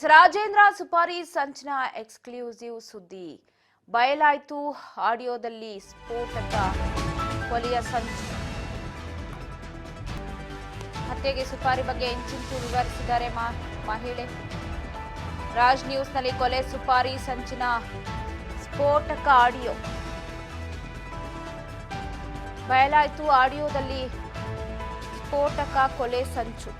ರಾಜೇಂದ್ರ ಸುಪಾರಿ ಸಂಚನ exclusive ಸುದ್ದಿ ಬಯಲಾಯಿತು. ಆಡಿಯೋದಲ್ಲಿ ಸ್ಫೋಟಕ ಕೊಲೆಯ ಸಂಚು. ಹತ್ಯೆಗೆ ಸುಪಾರಿ ಬಗ್ಗೆ ಇಂಚಿಂಚು ವಿವರಿಸಿದ್ದಾರೆ ಮಹಿಳೆ. ರಾಜ್ ನ್ಯೂಸ್ನಲ್ಲಿ ಕೊಲೆ ಸುಪಾರಿ ಸಂಚಿನ ಸ್ಫೋಟಕ ಆಡಿಯೋ ಬಯಲಾಯಿತು. ಆಡಿಯೋದಲ್ಲಿ ಸ್ಫೋಟಕ ಕೊಲೆ ಸಂಚು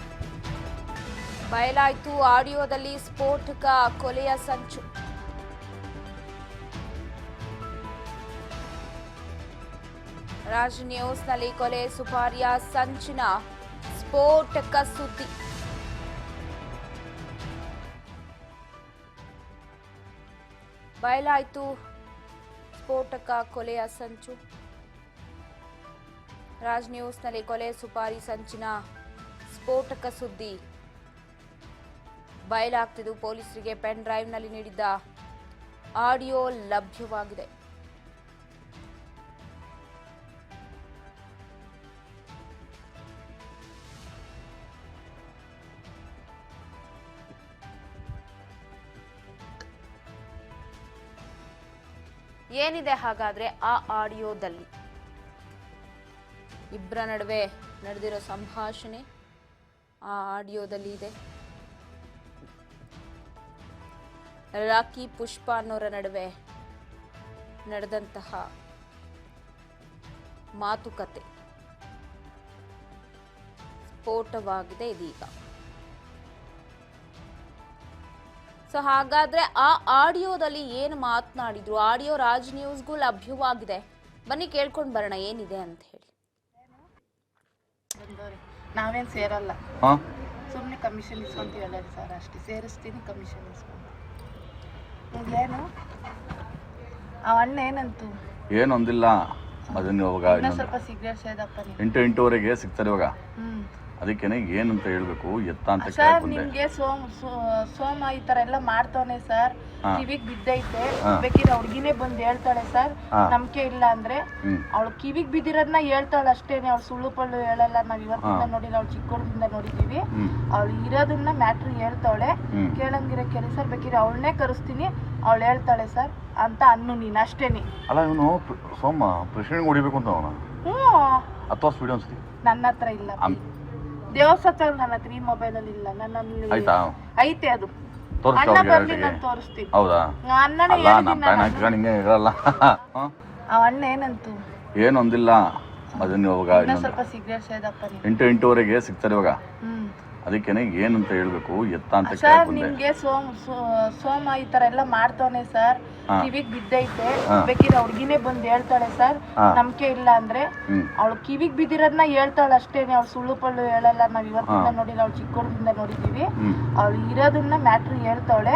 ಬಯಲಾಯಿತು. ಆಡಿಯೋದಲ್ಲಿ ಸ್ಫೋಟಕ ಕೊಲೆಯ ಸಂಚು. ರಾಜ್ ನ್ಯೂಸ್ನಲ್ಲಿ ಕೊಲೆ ಸುಪಾರಿಯ ಸಂಚಿನ ಸ್ಫೋಟಕ ಸುದ್ದಿ. ಬಯಲಾಯಿತು ಸ್ಫೋಟಕ ಕೊಲೆಯ ಸಂಚು. ರಾಜ್ ನ್ಯೂಸ್ನಲ್ಲಿ ಕೊಲೆ ಸುಪಾರಿ ಸಂಚಿನ ಸ್ಫೋಟಕ ಸುದ್ದಿ ಬಯಲಾಗ್ತಿದ್ದು. ಪೊಲೀಸರಿಗೆ ಪೆನ್ ಡ್ರೈವ್ನಲ್ಲಿ ನೀಡಿದ್ದ ಆಡಿಯೋ ಲಭ್ಯವಾಗಿದೆ. ಏನಿದೆ ಹಾಗಾದ್ರೆ ಆ ಆಡಿಯೋದಲ್ಲಿ? ಇಬ್ಬರ ನಡುವೆ ನಡೆದಿರೋ ಸಂಭಾಷಣೆ ಆ ಆಡಿಯೋದಲ್ಲಿ ಇದೆ. ರಾಕಿ ಪುಷ್ಪ ಅನ್ನೋರ ನಡುವೆ ನಡೆದಂತಹ ಮಾತುಕತೆ ಸ್ಫೋಟವಾಗಿದೆ ಇದೀಗ. ಸೊ ಹಾಗಾದ್ರೆ ಆ ಆಡಿಯೋದಲ್ಲಿ ಏನು ಮಾತನಾಡಿದ್ರು? ಆಡಿಯೋ ರಾಜ್ ನ್ಯೂಸ್ಗೂ ಲಭ್ಯವಾಗಿದೆ. ಬನ್ನಿ ಕೇಳ್ಕೊಂಡು ಬರೋಣ ಏನಿದೆ ಅಂತ ಹೇಳಿ. ನಾವೇನು ಸೇರಲ್ಲ, ಸುಮ್ಮನೆ ಕಮಿಷನ್ ಇಸ್ಕೊಂತೀವಲ್ಲ ಸರ್, ಅಷ್ಟೇ. ಸೇರಿಸ್ತೀನಿ, ಕಮಿಷನ್ ಇಸ್ಕೊಂಡು. ಏನು ಅಣ್ಣ ಏನಂತು? ಏನೊಂದಿಲ್ಲ, ಅದನ್ನ ಇವಾಗ ಸ್ವಲ್ಪ ಸಿಗರೇಟ್ ಸೇದಪ್ಪ. 8:08ವರೆಗೆ ಸಿಗ್ತಾರೆ ಇವಾಗ. ಅದಕ್ಕೇನೆ ಏನಂತ ಹೇಳ್ಬೇಕು ಎತ್ತ ಅಂತ ಸರ್. ನಿಮ್ಗೆ ಸೋಮ ಈ ತರ ಎಲ್ಲ ಮಾಡ್ತಾನೆ ಸರ್. ಕಿವಿಗ್ ಬಿದ್ದೈತೆ, ಬೇಕಿದ್ರೆ ಹುಡ್ಗಿನೇ ಬಂದು ಹೇಳ್ತಾಳೆ ಸರ್. ನಂಬಿಕೆ ಇಲ್ಲ ಅಂದ್ರೆ ಅವಳು ಕಿವಿಗ್ ಬಿದ್ದಿರೋದನ್ನ ಹೇಳ್ತಾಳೆ ಅಷ್ಟೇನೆ. ಅವಳು ಸುಳ್ಳು ಪಳ್ಳು ಹೇಳಲ್ಲ. ನಾವ್ ಇವತ್ತಿಂದ ನೋಡಿಲ್ಲ, ಅವಳು ಚಿಕ್ಕೋಳದಿಂದ ನೋಡಿದೀವಿ. ಅವಳು ಇರೋದನ್ನ ಮ್ಯಾಟ್ರ್ ಹೇಳ್ತಾಳೆ. ಕೇಳಂಗಿರೋ ಕೇಳಿ ಸರ್, ಬೇಕಿದ್ರೆ ಅವಳನ್ನೇ ಕರೆಸ್ತೀನಿ, ಅವಳು ಹೇಳ್ತಾಳೆ ಸರ್ ಅಂತ ಅನ್ನು ನೀನ್ ಅಷ್ಟೇನಿ. ಅಲ್ಲ, ಇವನು ಸೋಮ ಪ್ರೆಸಿಡೆಂಟ್ ಹೊಡಿಬೇಕು ಅಂತ ಅವನ ಅಥವಾ ಸ್ಪೀಡ್ ಅನ್ಸ್ತಿ ನನ್ನ ಹತ್ರ ಇಲ್ಲ. ದೇವಸ್ಥಾನ ನನ್ನ ಹತ್ರ ಈ ಮೊಬೈಲ್ ಅಲ್ಲಿ ಇಲ್ಲ. ನನ್ನ ಐತೆ, ಅದು ಅಣ್ಣ ಬರ್ಲಿ ನಾನು ತೋರಿಸ್ತೀನಿ. ಹೌದಾ? ಅಣ್ಣನೇ ಇರಲ್ಲ. ಅವ ಅಣ್ಣ ಏನಂತು? ಏನೊಂದಿಲ್ಲ, ಅದನ್ನ ಇವಾಗ ಸ್ವಲ್ಪ ಸಿಗರೇಟ್ ಸೇದಪ್ಪ. 8:08ವರೆಗೆ ಸಿಗ್ತಾರೆ ಇವಾಗ. ಅದಕ್ಕೇನೆ ಏನಂತ ಹೇಳ್ಬೇಕು ಎತ್ತ ಅಂತ ಸರ್. ನಿಮ್ಗೆ ಸೋಮ ಈ ತರ ಎಲ್ಲ ಮಾಡ್ತಾನೆ ಸರ್. ಕಿವಿಗ್ ಬಿದ್ದೈತೆ, ಬೇಕಿದ್ರೆ ಹುಡ್ಗಿನೇ ಬಂದು ಹೇಳ್ತಾಳೆ ಸರ್. ನಂಬಿಕೆ ಇಲ್ಲ ಅಂದ್ರೆ ಅವಳು ಕಿವಿಗ್ ಬಿದ್ದಿರೋದನ್ನ ಹೇಳ್ತಾಳೆ ಅಷ್ಟೇನೆ. ಅವಳು ಸುಳ್ಳು ಪಳ್ಳು ಹೇಳಲ್ಲ. ನಾವ್ ಇವತ್ತಿಂದ ನೋಡಿಲ್ಲ, ಅವಳು ಚಿಕ್ಕೋಳದಿಂದ ನೋಡಿದೀವಿ. ಅವಳು ಇರೋದನ್ನ ಮ್ಯಾಟ್ರ್ ಹೇಳ್ತಾಳೆ.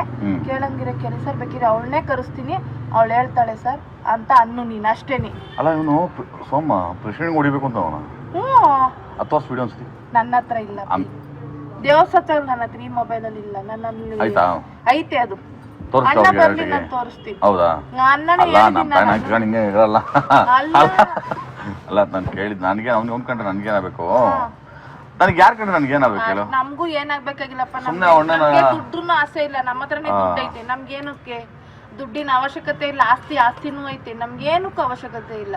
ಕೇಳಂಗಿರೋ ಕೇಳಿ ಸರ್, ಬೇಕಿದ್ರೆ ಅವಳನ್ನೇ ಕರೆಸ್ತೀನಿ, ಅವಳು ಹೇಳ್ತಾಳೆ ಸರ್ ಅಂತ ಅನ್ನು ನೀನ್ ಅಷ್ಟೇನಿ. ಅಲ್ಲ, ಇವನು ಸೋಮ ಪ್ರೆಸಿಡೆಂಟ್ ಹೊಡಿಬೇಕು ಅಂತ ಅವನ ಅಥವಾ ಸ್ಪೀಡ್ ಅನ್ಸ್ತಿ ನನ್ನ ಹತ್ರ ಇಲ್ಲ. ದೇವಸ್ಥಾನ ನನ್ನ ಹತ್ರ ಈ ಮೊಬೈಲ್ ಅಲ್ಲಿ ಇಲ್ಲ. ನನ್ನ ಐತೆ, ಅದು ಅಣ್ಣ ಬರ್ಲಿ ನಾನು ತೋರಿಸ್ತೀನಿ. ಹೌದಾ? ಅಣ್ಣನೇ ಇರಲ್ಲ. ಅಲ್ಲ, ನಾನು ಕೇಳಿದ್ ನನಗೆ ಅವ್ನಿಗೆ ಒಂದ್ಕೊಂಡ್ರೆ ನನ್ಗೇನಾಗಬೇಕು? ನನಗೆ ಯಾರು ಕಂಡ್ರೆ ನನ್ಗೇನಾಗಬೇಕು ಹೇಳು? ನಮಗೂ ಏನಾಗ್ಬೇಕಾಗಿಲ್ಲಪ್ಪ. ದುಡ್ಡು ಆಸೆ ಇಲ್ಲ, ನಮ್ಮ ಹತ್ರನೇ ದುಡ್ಡು ಐತೆ. ನಮ್ಗೇನಕ್ಕೆ ದುಡ್ಡಿನ ಅವಶ್ಯಕತೆ ಇಲ್ಲ. ಆಸ್ತಿನೂ ಐತೆ, ನಮ್ಗೇನಕ್ಕೂ ಅವಶ್ಯಕತೆ ಇಲ್ಲ.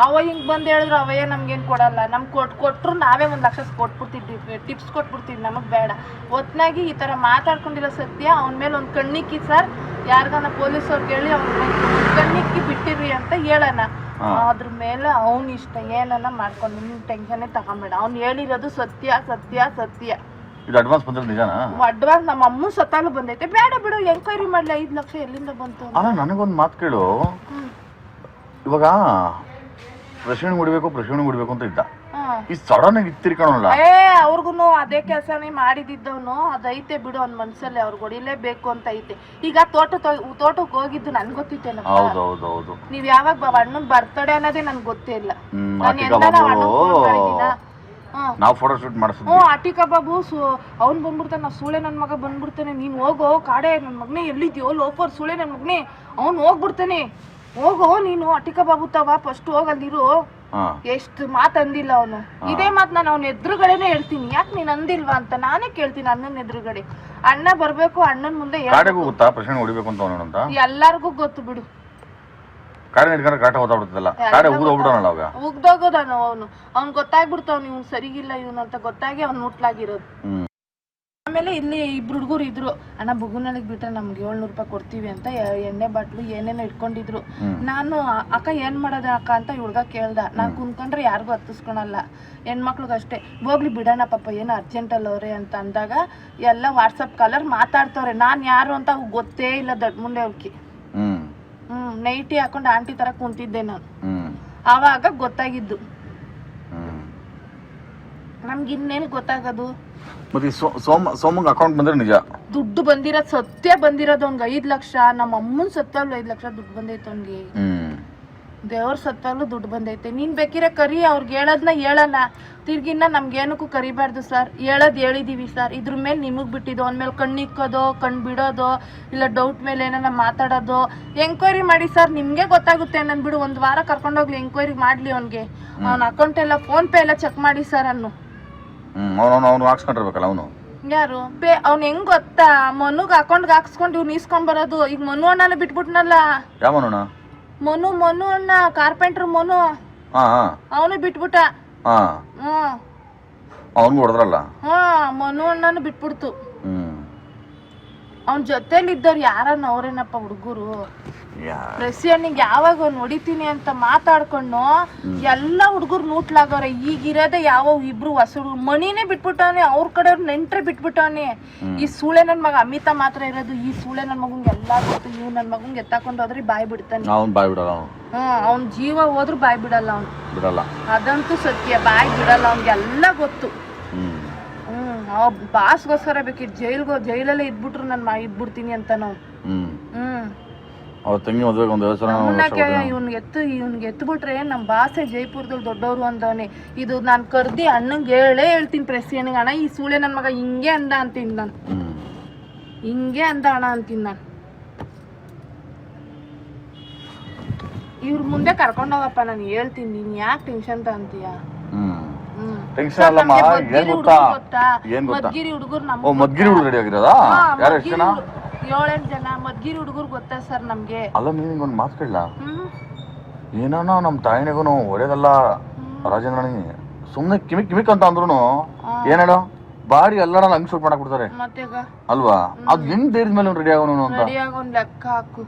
ಅವ ಹಿಂಗ್ ಬಂದ್ ಹೇಳಿದ್ರು ಅವಯ್ಯ ನಮ್ಗೇನ್ ಕೊಡಲ್ಲ. ನಮ್ ಕೊಟ್ರು ನಾವೇ 1 ಲಕ್ಷ ಕೊಟ್ಬಿಡ್ತಿದ್ವಿ, ಟಿಪ್ಸ್ ಕೊಟ್ಬಿಡ್ತೀವಿ. ನಮಗ್ ಬೇಡ. ಒಟ್ನಾಗಿ ಈ ತರ ಮಾತಾಡ್ಕೊಂಡಿರೋ ಸತ್ಯ ಅವನ ಮೇಲೆ ಒಂದ್ ಕಣ್ಣಿಕ್ಕಿ ಸರ್. ಯಾರಿಗಾನ ಪೊಲೀಸವ್ರಿಗೆ ಹೇಳಿ ಅವ್ನ ಕಣ್ಣಿಕ್ಕಿ ಬಿಟ್ಟಿರಿ ಅಂತ ಹೇಳೋಣ. ಅದ್ರ ಮೇಲೆ ಅವ್ನ ಇಷ್ಟ ಏನನ್ನ ಮಾಡ್ಕೊಂಡು ನಿಮ್ ಟೆನ್ಷನ್ ತಗೊಂಬೇಡ. ಅವ್ನು ಹೇಳಿರೋದು ಸತ್ಯ ಸತ್ಯ ಸತ್ಯ. ಅಡ್ವಾನ್ಸ್ ಬಂದ್ರೆ ನಿಜನಾ? ಅಡ್ವಾನ್ಸ್ ನಮ್ಮ ಅಮ್ಮ ಸತಾಲು ಬಂದೈತೆ. ಬೇಡ ಬಿಡು, ಎಂಕ್ವೈರಿ ಮಾಡ್ಲಿ. 5 ಲಕ್ಷ ಎಲ್ಲಿಂದ ಬಂತು? ಅಲ್ಲ, ನನಗೊಂದು ಮಾತು ಕೇಳು. ಇವಾಗ ಪ್ರೆಸಿಡೆಂಟ್ ಹೊಡಿಬೇಕು ಅಂತ ಇದ್ದ. ಈ ಸಡನ್ ಆಗಿ ತಿರ್ಕೊಳ್ಳಲ್ಲ. ಅವ್ರಿಗೂ ಅದೇ ಕೆಲಸನೇ ಮಾಡಿದ್ದವನು. ಅದೈತೆ ಬಿಡು ಅವ್ನ ಮನ್ಸಲ್ಲಿ. ಅವ್ರಿಗೆ ಹೊಡಿಲೇಬೇಕು ಅಂತ ಐತೆ. ಈಗ ತೋಟಕ್ಕೆ ಹೋಗಿದ್ದು ನನ್ಗೆ ಗೊತ್ತಿತ್ತೇನ? ಹೌದೌದು. ನೀವ್ ಯಾವಾಗ ಅಣ್ಣನ್ ಬರ್ತಡೇ ಅನ್ನೋದೇ ನನ್ಗೆ ಗೊತ್ತೇ ಇಲ್ಲ. ನಾವು ಫೋಟೋ ಶೂಟ್ ಮಾಡಿಸಿದ್ವಿ. ಅಟಿಕಾ ಬಾಬು ಅವ್ನ್ ಬಂದ್ಬಿಡ್ತಾನೆ. ನಾ ಸೂಳೆ ನನ್ ಮಗ ಬಂದ್ಬಿಡ್ತಾನೆ. ನೀನ್ ಹೋಗೋ ಕಾಡೆ ನನ್ ಮಗನೇ, ಎಲ್ಲಿದ್ಯೋ ಲೋಫರ್ ಸೂಳೆ ನನ್ ಮಗನೇ, ಅವ್ನು ಹೋಗ್ಬಿಡ್ತಾನೆ. ಹೋಗೋ ನೀನು. ಅಟಿಕಾ ಬಾಬು ತವ ಫಸ್ಟ್ ಹೋಗಲ್ಲಿರು. ಎಷ್ಟು ಮಾತು ಅಂದಿಲ್ಲ ಅವನು. ಇದೇ ಮಾತು ನಾನು ಅವನ ಎದುರುಗಡೆನೆ ಹೇಳ್ತೀನಿ, ಯಾಕೆ ನೀನ್ ಅಂದಿಲ್ವಾ ಅಂತ ನಾನೇ ಕೇಳ್ತೀನಿ ಅಣ್ಣನ ಎದುರುಗಡೆ. ಅಣ್ಣ ಬರ್ಬೇಕು, ಅಣ್ಣನ ಮುಂದೆ ಎಲ್ಲಾರ್ಗು ಗೊತ್ತು ಬಿಡು. ಉಗ್ದೋಗೋದಾನು ಅವನು, ಅವ್ನ್ ಗೊತ್ತಾಗ್ಬಿಡ್ತಾವ್ ಇವ್ನು ಸರಿಗಿಲ್ಲ ಇವನು ಅಂತ ಗೊತ್ತಾಗಿ ಅವ್ನು ಮುಟ್ಲಾಗಿರೋದು. ಆಮೇಲೆ ಇಲ್ಲಿ ಇಬ್ರು ಹುಡುಗರು ಇದ್ರು, ಅಣ್ಣ ಬುಗುನಳಿಗೆ ಬಿಟ್ರೆ ನಮ್ಗೆ 700 ರೂಪಾಯಿ ಕೊಡ್ತೀವಿ ಅಂತ ಎಣ್ಣೆ ಬಾಟ್ಲು ಏನೇನೋ ಇಟ್ಕೊಂಡಿದ್ರು. ನಾನು ಅಕ್ಕ ಏನ್ ಮಾಡೋದ ಅಕ್ಕ ಅಂತ ಹುಡ್ಗ ಕೇಳ್ದ. ನಾನ್ ಕುಂತ್ಕೊಂಡ್ರೆ ಯಾರಿಗೂ ಹತ್ತಿಸ್ಕೊಳಲ್ಲ, ಹೆಣ್ಮಕ್ಳಿಗಷ್ಟೇ. ಹೋಗ್ಲಿ ಬಿಡೋಣ ಪಾಪ ಏನೋ ಅರ್ಜೆಂಟ್ ಅಲ್ಲವ್ರೆ ಅಂತ ಅಂದಾಗ ಎಲ್ಲ ವಾಟ್ಸಪ್ ಕಾಲರ್ ಮಾತಾಡ್ತವ್ರೆ. ನಾನ್ ಯಾರು ಅಂತ ಗೊತ್ತೇ ಇಲ್ಲ. ದೊಡ್ಡ ಮುಂಡೆ ಅವ್ಕಿ ನೈಟಿ ಹಾಕೊಂಡು ಆಂಟಿ ತರ ಕುಂತಿದ್ದೆ ನಾನು. ಆವಾಗ ಗೊತ್ತಾಗಿದ್ದು. ನಮ್ಗೆ ಇನ್ನೇನು ಗೊತ್ತಾಗೋದು? ಅಕೌಂಟ್ ಬಂದ್ರೆ ನಿಜ ದುಡ್ಡು ಬಂದಿರೋದು ಸತ್ಯ ಬಂದಿರೋದು. ಅವ್ನ್ಗೆ 5 ಲಕ್ಷ. ನಮ್ಮ ಅಮ್ಮನ್ ಸತ್ತಾಗ್ಲೂ 5 ಲಕ್ಷ ದುಡ್ಡು ಬಂದೈತೆ ಅವ್ನಿಗೆ. ದೇವ್ರ ಸತ್ತಾಗ್ಲೂ ದುಡ್ಡು ಬಂದೈತೆ. ನೀನ್ ಬೇಕಿರ ಕರಿ, ಅವ್ರಿಗೆ ಹೇಳೋದ್ನ ಹೇಳಲ್ಲ. ತಿರ್ಗಿನ್ನ ನಮ್ಗೇನಕ್ಕೂ ಕರಿಬಾರ್ದು ಸರ್, ಹೇಳೋದ್ ಹೇಳಿದೀವಿ ಸರ್, ಇದ್ರ ಮೇಲೆ ನಿಮಗ್ ಬಿಟ್ಟಿದ್ದು. ಅವ್ನ ಮೇಲೆ ಕಣ್ಣಿಕ್ಕೋದು, ಕಣ್ ಬಿಡೋದು, ಇಲ್ಲ ಡೌಟ್ ಮೇಲೆ ಏನಾರ ಮಾತಾಡೋದು. ಎಂಕ್ವೈರಿ ಮಾಡಿ ಸರ್, ನಿಮ್ಗೆ ಗೊತ್ತಾಗುತ್ತೆ. ನನ್ ಬಿಡು, 1 ವಾರ ಕರ್ಕೊಂಡೋಗ್ಲಿ, ಎಂಕ್ವೈರಿ ಮಾಡ್ಲಿ. ಅವ್ನಿಗೆ ಅವ್ನ ಅಕೌಂಟ್ ಎಲ್ಲ ಫೋನ್ ಪೇ ಎಲ್ಲ ಚೆಕ್ ಮಾಡಿ ಸರ್ ಅನ್ನು. ಯಾರು ಅವ್ನ ಹೆಂಗ್ ಗೊತ್ತಾ, ಮನುಗ್ ಅಕೌಂಟ್ ಹಾಕ್ಸ್ಕೊಂಡು ಇವ್ನು ಇಸ್ಕೊಂಡ್ ಬರೋದು. ಈಗ ಮನು ಅಣ್ಣನ ಬಿಟ್ಬಿಟ್ನಲ್ಲ. ಮನು ಅಣ್ಣ ಕಾರ್ಪೆಂಟರ್ ಮನು, ಅವನು ಬಿಟ್ಬಿಟ್ಟ. ಮನು ಅಣ್ಣನು ಬಿಟ್ಬಿಡ್ತು. ಅವನ್ ಜೊತೆಲಿ ಇದ್ದವ್ರು ಯಾರನ್ನ ಅವ್ರೇನಪ್ಪ ಹುಡುಗರು. ಪ್ರೆಸಿಡೆಂಟ್ ಯಾವಾಗ ಅವ್ನು ಹೊಡಿತೀನಿ ಅಂತ ಮಾತಾಡ್ಕೊಂಡು ಎಲ್ಲ ಹುಡುಗರು ನೂಟ್ಲಾಗವ್ರೆ. ಈಗಿರೋದೆ ಯಾವ ಇಬ್ರು ಹೊಸ ಹುಡುಗರು. ಮಣಿನೇ ಬಿಟ್ಬಿಟ್ಟವನೆ, ಅವ್ರ ಕಡೆಯವ್ರು ನೆಂಟ್ರೆ ಬಿಟ್ಬಿಟ್ಟವನೆ. ಈ ಸೂಳೆ ನನ್ ಮಗ ಅಮಿತ ಮಾತ್ರ ಇರೋದು. ಈ ಸೂಳೆ ನನ್ ಮಗಂಗೆ ಎಲ್ಲಾ ಗೊತ್ತು. ಇವ್ ನನ್ ಮಗಂಗೆ ಎತ್ತಾಕೊಂಡು ಹೋದ್ರೆ ಬಾಯ್ ಬಿಡ್ತಾನೆ. ಅವ್ನ್ ಜೀವ ಹೋದ್ರು ಬಾಯ್ ಬಿಡಲ್ಲ ಅವ್ನು. ಅದಂತೂ ಸತ್ಯ, ಬಾಯ್ ಬಿಡಲ್ಲ. ಅವ್ನ್ಗೆಲ್ಲ ಗೊತ್ತು. ಬಾಸ್ಗೋಸ್ಕರ ಬೇಕಿತ್ತು ಜೈಲಲ್ಲೇ ಇದ್ಬಿಟ್ರು ನನ್ ಇದ್ಬಿಡ್ತೀನಿ ಅಂತ ನಾವು. ಇವ್ನಿಗೆ ಎತ್ಬಿಟ್ರೆ ನಮ್ ಬಾಸೆ ಜೈಪುರದಲ್ಲಿ ದೊಡ್ಡವ್ರು ಅಂದವನೆ. ಇದು ನಾನ್ ಕರ್ದಿ ಅಣ್ಣಂಗೆ ಹೇಳ್ತೀನಿ ಪ್ರೆಸಿಡೆಂಟ್, ಅಣ್ಣ ಈ ಸೂಳೆ ನನ್ ಮಗ ಹಿಂಗೆ ಅಂದ ಅಂತೀನಿ ನಾನು. ಹಿಂಗೆ ಅಂದ ಅಣ್ಣ ಅಂತೀನಿ ನಾನು. ಇವ್ರ ಮುಂದೆ ಕರ್ಕೊಂಡೋಗಪ್ಪ, ನಾನು ಹೇಳ್ತೀನಿ. ನೀನ್ ಯಾಕೆ ಟೆನ್ಷನ್ ತಗೊಂತೀಯ? ಮದ್ಗಿರಿ ಹುಡುಗರು 7-8 ಜನ ಮದ್ಗಿರಿ ಹುಡುಗರು ಗೊತ್ತಾ ಸರ್ ನಮ್ಗೆ. ಅಲ್ಲ ನೀನ್ ಒಂದ್ ಮಾತು ಕೇಳಲ್ಲ, ಏನೋ ನಮ್ ತಾಯಿನಿಗೂ ಒಳ್ಳೇದಲ್ಲ ರಾಜೇಂದ್ರನಿ. ಸುಮ್ನೆ ಕಿಮಿಕ್ ಅಂತ ಅಂದ್ರು ಏನ್ ಹೇಳೋ ಬಾಡಿ ಎಲ್ಲಾರ ಹಂಗ್ ಶೂಟ್ ಮಾಡಕ್ ಬಿಡ್ತಾರೆ ಅಲ್ವಾ? ಅದ್ ಹೆಂಗ್ ಧೈರ್ಯದ ಮೇಲೆ ರೆಡಿ ಆಗೋನು ಅಂತ ಲೆಕ್ಕ ಹಾಕು.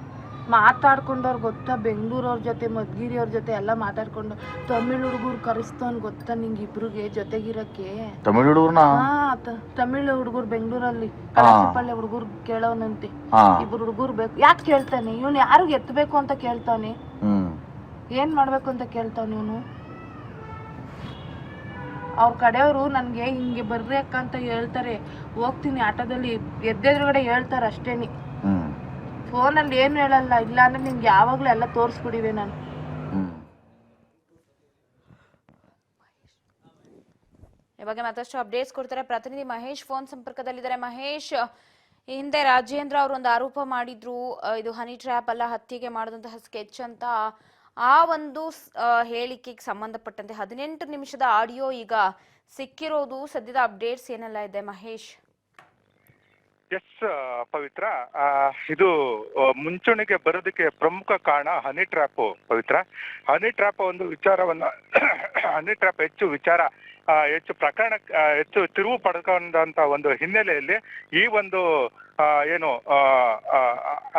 ಮಾತಾಡ್ಕೊಂಡವ್ರು ಗೊತ್ತಾ, ಬೆಂಗಳೂರವ್ರ ಜೊತೆ ಮದ್ಗಿರಿ ಅವ್ರ ಜೊತೆ ಎಲ್ಲ ಮಾತಾಡ್ಕೊಂಡು. ತಮಿಳ್ ಹುಡುಗರು ಕರೆಸ್ತವನ್ ಗೊತ್ತಾ ನಿಂಗೆ ಇಬ್ರಿಗೆ ಜೊತೆಗಿರಕ್ಕೆ? ತಮಿಳ್ ಹುಡುಗರ್ನ? ತಮಿಳ್ ಹುಡುಗರು ಬೆಂಗಳೂರಲ್ಲಿ ಕಲಾಸಿಪಳ್ಳಿ ಹುಡುಗರು ಕೇಳೋನಂತೆ. ಇಬ್ರು ಹುಡುಗರು ಬೇಕು. ಯಾಕೆ ಕೇಳ್ತಾನೆ ಇವನು? ಯಾರಿಗ ಎತ್ತಬೇಕು ಅಂತ ಕೇಳ್ತಾನೆ, ಏನ್ ಮಾಡ್ಬೇಕು ಅಂತ ಕೇಳ್ತಾನೆ ಇವನು. ಅವ್ರ ಕಡೆಯವರು ನನ್ಗೆ ಹಿಂಗೆ ಬರ್ರಿ ಅಕ್ಕ ಅಂತ ಹೇಳ್ತಾರೆ. ಹೋಗ್ತೀನಿ ಆಟೋದಲ್ಲಿ, ಎದ್ದೆದ್ರುಗಡೆ ಹೇಳ್ತಾರೆ ಅಷ್ಟೇನಿ. ಫೋನಲ್ಲಿ ಏನು ಹೇಳಲ್ಲ. ಇಲ್ಲ ಅಂದ್ರೆ ನಿಮ್ಗೆ ಯಾವಾಗ್ಲೂ ಎಲ್ಲ ತೋರಿಸ್ಬಿಡಿವೆ ನಾನು. ಇವಾಗ ಮತ್ತಷ್ಟು ಅಪ್ಡೇಟ್ಸ್ ಕೊಡ್ತಾರೆ ಪ್ರತಿನಿಧಿ ಮಹೇಶ್ ಫೋನ್ ಸಂಪರ್ಕದಲ್ಲಿದ್ದಾರೆ. ಮಹೇಶ್, ಈ ಹಿಂದೆ ರಾಜೇಂದ್ರ ಅವರು ಒಂದು ಆರೋಪ ಮಾಡಿದ್ರು, ಇದು ಹನಿ ಟ್ರ್ಯಾಪ್ ಅಲ್ಲ ಹತ್ಯೆಗೆ ಮಾಡಿದಂತಹ ಸ್ಕೆಚ್ ಅಂತ. ಆ ಒಂದು ಹೇಳಿಕೆಗೆ ಸಂಬಂಧಪಟ್ಟಂತೆ 18 ನಿಮಿಷದ ಆಡಿಯೋ ಈಗ ಸಿಕ್ಕಿರೋದು. ಸದ್ಯದ ಅಪ್ಡೇಟ್ಸ್ ಏನೆಲ್ಲ ಇದೆ ಮಹೇಶ್? ಎಸ್ ಪವಿತ್ರ, ಇದು ಮುಂಚೂಣಿಗೆ ಬರೋದಕ್ಕೆ ಪ್ರಮುಖ ಕಾರಣ ಹನಿ ಟ್ರ್ಯಾಪ್. ಪವಿತ್ರ, ಹನಿ ಟ್ರ್ಯಾಪ್ ಒಂದು ವಿಚಾರವನ್ನ ಹನಿ ಟ್ರ್ಯಾಪ್ ಹೆಚ್ಚು ಪ್ರಕರಣ ಹೆಚ್ಚು ತಿರುವು ಪಡ್ಕೊಂಡಂತ ಒಂದು ಹಿನ್ನೆಲೆಯಲ್ಲಿ ಈ ಒಂದು ಏನು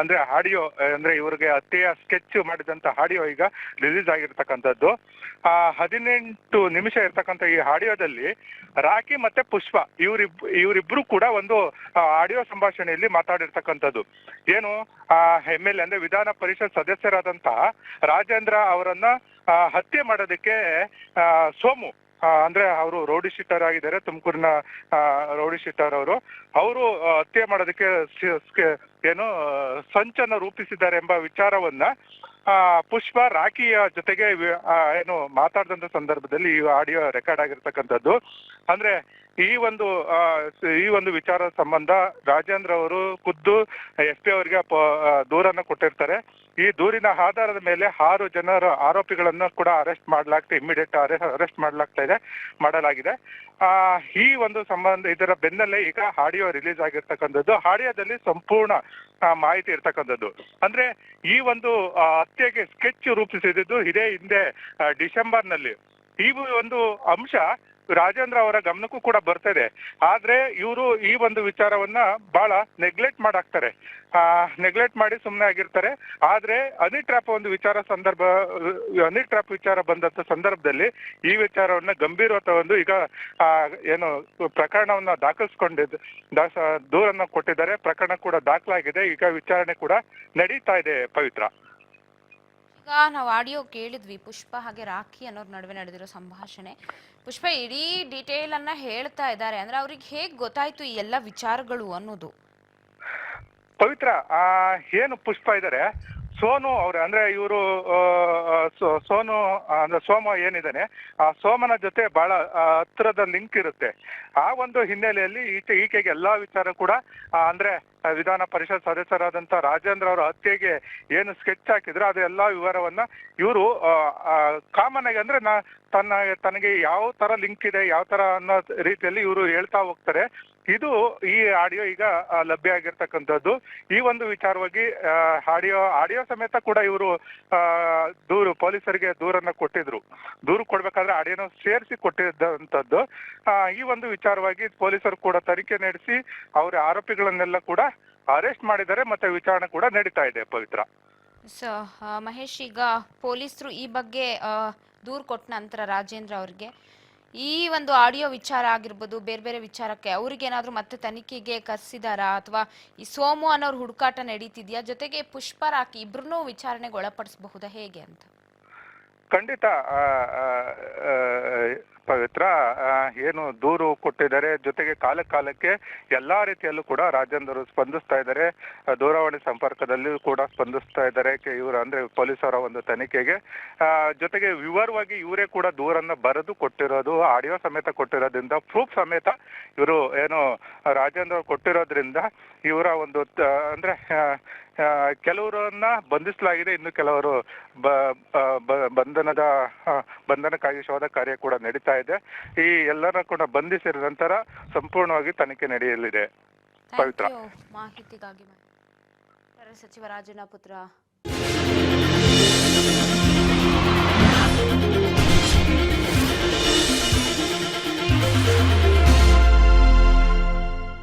ಅಂದ್ರೆ ಆಡಿಯೋ, ಅಂದ್ರೆ ಇವ್ರಿಗೆ ಹತ್ಯೆಯ ಸ್ಕೆಚ್ ಮಾಡಿದಂತ ಆಡಿಯೋ ಈಗ ರಿಲೀಸ್ ಆಗಿರ್ತಕ್ಕಂಥದ್ದು. 18 ನಿಮಿಷ ಇರ್ತಕ್ಕಂಥ ಈ ಆಡಿಯೋದಲ್ಲಿ ರಾಕಿ ಮತ್ತೆ ಪುಷ್ಪ ಇವರಿಬ್ರು ಕೂಡ ಒಂದು ಆಡಿಯೋ ಸಂಭಾಷಣೆಯಲ್ಲಿ ಮಾತಾಡಿರ್ತಕ್ಕಂಥದ್ದು. ಏನು MLA ಅಂದ್ರೆ ವಿಧಾನ ಪರಿಷತ್ ಸದಸ್ಯರಾದಂತಹ ರಾಜೇಂದ್ರ ಅವರನ್ನ ಹತ್ಯೆ ಮಾಡೋದಕ್ಕೆ ಸೋಮು ಅಂದ್ರೆ ಅವರು ರೌಡಿ ಶೀಟರ್ ಆಗಿದ್ದಾರೆ, ತುಮಕೂರಿನ ರೌಡಿ ಶೀಟರ್ ಅವರು ಹತ್ಯೆ ಮಾಡೋದಕ್ಕೆ ಏನು ಸಂಚನ್ನು ರೂಪಿಸಿದ್ದಾರೆ ಎಂಬ ವಿಚಾರವನ್ನ ಪುಷ್ಪ ರಾಖಿಯ ಜೊತೆಗೆ ಏನು ಮಾತಾಡಿದಂತ ಸಂದರ್ಭದಲ್ಲಿ ಈ ಆಡಿಯೋ ರೆಕಾರ್ಡ್ ಆಗಿರ್ತಕ್ಕಂಥದ್ದು. ಅಂದ್ರೆ ಈ ಒಂದು ವಿಚಾರದ ಸಂಬಂಧ ರಾಜೇಂದ್ರ ಅವರು ಖುದ್ದು SP ಅವರಿಗೆ ದೂರನ್ನ ಕೊಟ್ಟಿರ್ತಾರೆ. ಈ ದೂರಿನ ಆಧಾರದ ಮೇಲೆ 6 ಜನರ ಆರೋಪಿಗಳನ್ನ ಕೂಡ ಅರೆಸ್ಟ್ ಮಾಡಲಾಗ್ತದೆ, ಇಮಿಡಿಯೇಟ್ ಅರೆಸ್ಟ್ ಮಾಡಲಾಗಿದೆ. ಈ ಒಂದು ಸಂಬಂಧ ಇದರ ಬೆನ್ನಲ್ಲೇ ಈಗ ಆಡಿಯೋ ರಿಲೀಸ್ ಆಗಿರ್ತಕ್ಕಂಥದ್ದು. ಆಡಿಯೋದಲ್ಲಿ ಸಂಪೂರ್ಣ ಮಾಹಿತಿ ಇರ್ತಕ್ಕಂಥದ್ದು. ಅಂದ್ರೆ ಈ ಒಂದು ಹತ್ಯೆಗೆ ಸ್ಕೆಚ್ ರೂಪಿಸಿದ್ದು ಇದೇ ಹಿಂದೆ ಡಿಸೆಂಬರ್ನಲ್ಲಿ. ಈ ಒಂದು ಅಂಶ ರಾಜೇಂದ್ರ ಅವರ ಗಮನಕ್ಕೂ ಕೂಡ ಬರ್ತದೆ. ಆದ್ರೆ ಇವರು ಈ ಒಂದು ವಿಚಾರವನ್ನ ಬಹಳ ನೆಗ್ಲೆಕ್ಟ್ ಮಾಡಿ ಸುಮ್ಮನೆ ಆಗಿರ್ತಾರೆ. ಆದ್ರೆ ಹನಿ ಟ್ರ್ಯಾಪ್ ವಿಚಾರ ಬಂದಂತ ಸಂದರ್ಭದಲ್ಲಿ ಈ ವಿಚಾರವನ್ನ ಗಂಭೀರವಾಗಿ ಈಗ ಏನು ಪ್ರಕರಣವನ್ನ ದೂರನ್ನ ಕೊಟ್ಟಿದ್ದಾರೆ. ಪ್ರಕರಣ ಕೂಡ ದಾಖಲಾಗಿದೆ. ಈಗ ವಿಚಾರಣೆ ಕೂಡ ನಡೀತಾ ಇದೆ ಪವಿತ್ರ. ಈಗ ನಾವು ಆಡಿಯೋ ಕೇಳಿದ್ವಿ, ಪುಷ್ಪ ಹಾಗೆ ರಾಖಿ ಅನ್ನೋರ್ ನಡುವೆ ನಡೆದಿರೋ ಸಂಭಾಷಣೆ. ಪುಷ್ಪ ಇಡೀ ಡೀಟೇಲ್ ಅನ್ನ ಹೇಳ್ತಾ ಇದ್ದಾರೆ. ಅಂದ್ರೆ ಅವ್ರಿಗೆ ಹೇಗ್ ಗೊತ್ತಾಯ್ತು ಈ ಎಲ್ಲ ವಿಚಾರಗಳು ಅನ್ನೋದು? ಪವಿತ್ರ, ಏನು ಪುಷ್ಪ ಇದ್ದಾರೆ, ಸೋನು ಅವ್ರೆ, ಅಂದ್ರೆ ಇವರು ಸೋನು ಅಂದ್ರೆ ಸೋಮ ಏನಿದ್ದಾನೆ, ಆ ಸೋಮನ ಜೊತೆ ಬಹಳ ಹತ್ತಿರದ ಲಿಂಕ್ ಇರುತ್ತೆ. ಆ ಒಂದು ಹಿನ್ನೆಲೆಯಲ್ಲಿ ಈಕೆಗೆ ಎಲ್ಲಾ ವಿಚಾರ ಕೂಡ ಅಂದ್ರೆ ವಿಧಾನ ಪರಿಷತ್ ಸದಸ್ಯರಾದಂತ ರಾಜೇಂದ್ರ ಅವರ ಹತ್ಯೆಗೆ ಏನು ಸ್ಕೆಚ್ ಹಾಕಿದ್ರು ಅದು ಎಲ್ಲಾ ವಿವರವನ್ನ ಇವರು ಕಾಮನ್ ಆಗಿ ಅಂದ್ರೆ ತನಗೆ ಯಾವ ತರ ಲಿಂಕ್ ಇದೆ, ಯಾವ ತರ ಅನ್ನೋ ರೀತಿಯಲ್ಲಿ ಇವರು ಹೇಳ್ತಾ ಹೋಗ್ತಾರೆ. ಇದು ಈ ಆಡಿಯೋ ಈಗ ಲಭ್ಯ ಆಗಿರ್ತಕ್ಕಂಥದ್ದು. ಈ ಒಂದು ವಿಚಾರವಾಗಿ ಆಡಿಯೋ ಸಮೇತ ಕೂಡ ಇವರು ಪೊಲೀಸರಿಗೆ ದೂರನ್ನ ಕೊಟ್ಟಿದ್ರು. ದೂರು ಕೊಡ್ಬೇಕಾದ್ರೆ ಆಡಿಯೋನ ಸೇರಿಸಿ ಕೊಟ್ಟಿದ್ದಂಥದ್ದು. ಈ ಒಂದು ವಿಚಾರವಾಗಿ ಪೊಲೀಸರು ಕೂಡ ತನಿಖೆ ನಡೆಸಿ ಅವರ ಆರೋಪಿಗಳನ್ನೆಲ್ಲ ಕೂಡ ಅರೆಸ್ಟ್ ಮಾಡಿದ್ದಾರೆ. ಮತ್ತೆ ವಿಚಾರಣೆ ಕೂಡ ನಡೀತಾ ಇದೆ ಪವಿತ್ರ. ಮಹೇಶ್, ಈಗ ಪೊಲೀಸರು ಈ ಬಗ್ಗೆ ದೂರು ಕೊಟ್ಟ ನಂತರ ರಾಜೇಂದ್ರ ಅವ್ರಿಗೆ ಈ ಒಂದು ಆಡಿಯೋ ವಿಚಾರ ಆಗಿರ್ಬೋದು, ಬೇರೆ ಬೇರೆ ವಿಚಾರಕ್ಕೆ ಅವ್ರಿಗೇನಾದ್ರೂ ಮತ್ತೆ ತನಿಖೆಗೆ ಕರ್ಸಿದಾರಾ, ಅಥವಾ ಈ ಸೋಮು ಅನ್ನೋರು ಹುಡುಕಾಟ ನಡೀತಿದ್ಯಾ, ಜೊತೆಗೆ ಪುಷ್ಪ ರಾಖಿ ಇಬ್ರು ವಿಚಾರಣೆಗೆ ಒಳಪಡಿಸಬಹುದಾ, ಹೇಗೆ ಅಂತ? ಖಂಡಿತ ಪವಿತ್ರ, ಏನು ದೂರು ಕೊಟ್ಟಿದ್ದಾರೆ, ಜೊತೆಗೆ ಕಾಲಕ್ಕೆ ಎಲ್ಲಾ ರೀತಿಯಲ್ಲೂ ಕೂಡ ರಾಜೇಂದ್ರ ಸ್ಪಂದಿಸ್ತಾ ಇದ್ದಾರೆ. ದೂರವಾಣಿ ಸಂಪರ್ಕದಲ್ಲಿ ಕೂಡ ಸ್ಪಂದಿಸ್ತಾ ಇದ್ದಾರೆ ಇವರು, ಅಂದ್ರೆ ಪೊಲೀಸರ ಒಂದು ತನಿಖೆಗೆ. ಜೊತೆಗೆ ವಿವರವಾಗಿ ಇವರೇ ಕೂಡ ದೂರನ್ನ ಬರೆದು ಕೊಟ್ಟಿರೋದು, ಆಡಿಯೋ ಸಮೇತ ಕೊಟ್ಟಿರೋದ್ರಿಂದ, ಪ್ರೂಫ್ ಸಮೇತ ಇವರು ಏನು ರಾಜೇಂದ್ರ ಕೊಟ್ಟಿರೋದ್ರಿಂದ ಇವರ ಒಂದು ಅಂದ್ರೆ ಕೆಲವರನ್ನ ಬಂಧಿಸಲಾಗಿದೆ. ಇನ್ನು ಕೆಲವರು ಬಂಧನಕ್ಕಾಗಿ ಶೋಧ ಕಾರ್ಯ ಕೂಡ ನಡೀತಾ ಇದೆ. ಈ ಎಲ್ಲರ ಕೂಡ ಬಂಧಿಸಿದ ನಂತರ ಸಂಪೂರ್ಣವಾಗಿ ತನಿಖೆ ನಡೆಯಲಿದೆ. ಪವಿತ್ರ, ಮಾಹಿತಿಗಾಗಿ ಸಚಿವ ರಾಜನ ಪುತ್ರ